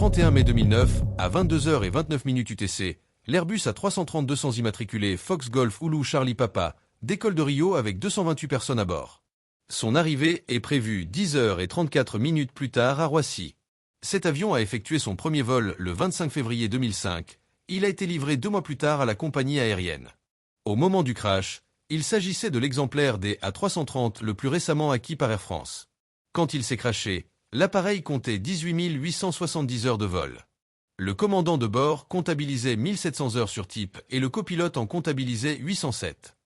31 mai 2009, à 22h29 UTC, l'Airbus A330-200 immatriculé Fox Golf Oulu Charlie Papa décolle de Rio avec 228 personnes à bord. Son arrivée est prévue 10h34 plus tard à Roissy. Cet avion a effectué son premier vol le 25 février 2005. Il a été livré 2 mois plus tard à la compagnie aérienne. Au moment du crash, il s'agissait de l'exemplaire des A330 le plus récemment acquis par Air France. Quand il s'est crashé, l'appareil comptait 18 870 heures de vol. Le commandant de bord comptabilisait 1700 heures sur type et le copilote en comptabilisait 807.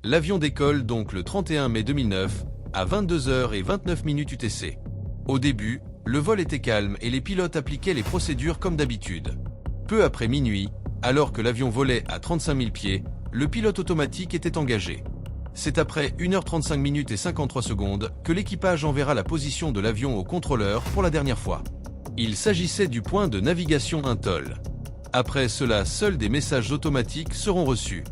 L'avion décolle donc le 31 mai 2009 à 22h29 UTC. Au début, le vol était calme et les pilotes appliquaient les procédures comme d'habitude. Peu après minuit, alors que l'avion volait à 35 000 pieds, le pilote automatique était engagé. C'est après 1h35 et 53 secondes que l'équipage enverra la position de l'avion au contrôleur pour la dernière fois. Il s'agissait du point de navigation Untol. Après cela, seuls des messages automatiques seront reçus.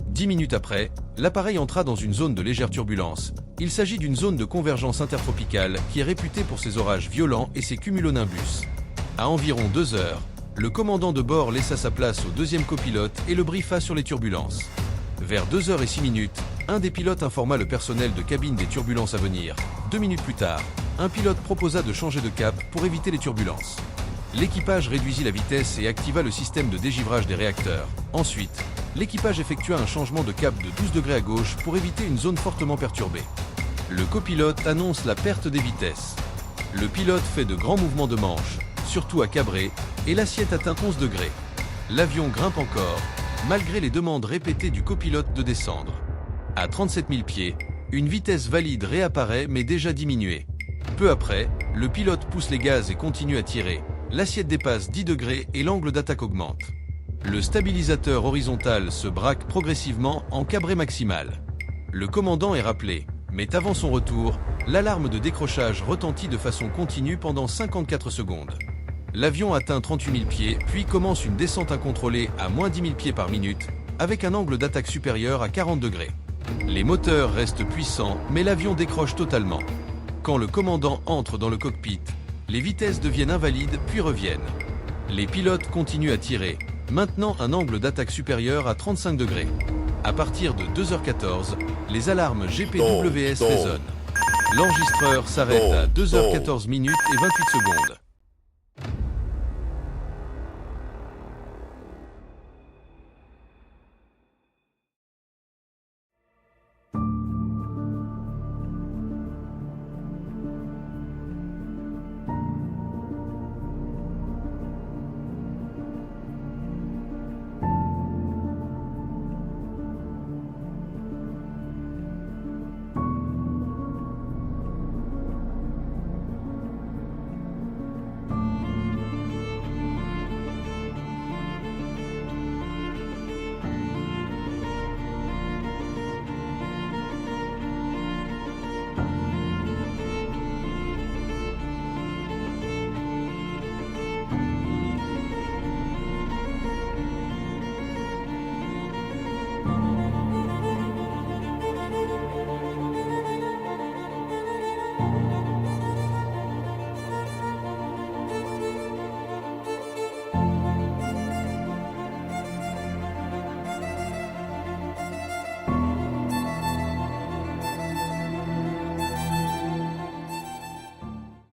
10 minutes après, l'appareil entra dans une zone de légère turbulence. Il s'agit d'une zone de convergence intertropicale qui est réputée pour ses orages violents et ses cumulonimbus. À environ 2 heures, le commandant de bord laissa sa place au deuxième copilote et le briefa sur les turbulences. Vers 2h06, un des pilotes informa le personnel de cabine des turbulences à venir. 2 minutes plus tard, un pilote proposa de changer de cap pour éviter les turbulences. L'équipage réduisit la vitesse et activa le système de dégivrage des réacteurs. Ensuite, l'équipage effectua un changement de cap de 12 degrés à gauche pour éviter une zone fortement perturbée. Le copilote annonce la perte des vitesses. Le pilote fait de grands mouvements de manche, surtout à cabrer, et l'assiette atteint 11 degrés. L'avion grimpe encore, malgré les demandes répétées du copilote de descendre. À 37 000 pieds, une vitesse valide réapparaît mais déjà diminuée. Peu après, le pilote pousse les gaz et continue à tirer. L'assiette dépasse 10 degrés et l'angle d'attaque augmente. Le stabilisateur horizontal se braque progressivement en cabré maximal. Le commandant est rappelé, mais avant son retour, l'alarme de décrochage retentit de façon continue pendant 54 secondes. L'avion atteint 38 000 pieds, puis commence une descente incontrôlée à moins 10 000 pieds par minute, avec un angle d'attaque supérieur à 40 degrés. Les moteurs restent puissants, mais l'avion décroche totalement. Quand le commandant entre dans le cockpit, les vitesses deviennent invalides puis reviennent. Les pilotes continuent à tirer, maintenant un angle d'attaque supérieur à 35 degrés. À partir de 2h14, les alarmes GPWS résonnent. L'enregistreur s'arrête à 2h14 et 28 secondes.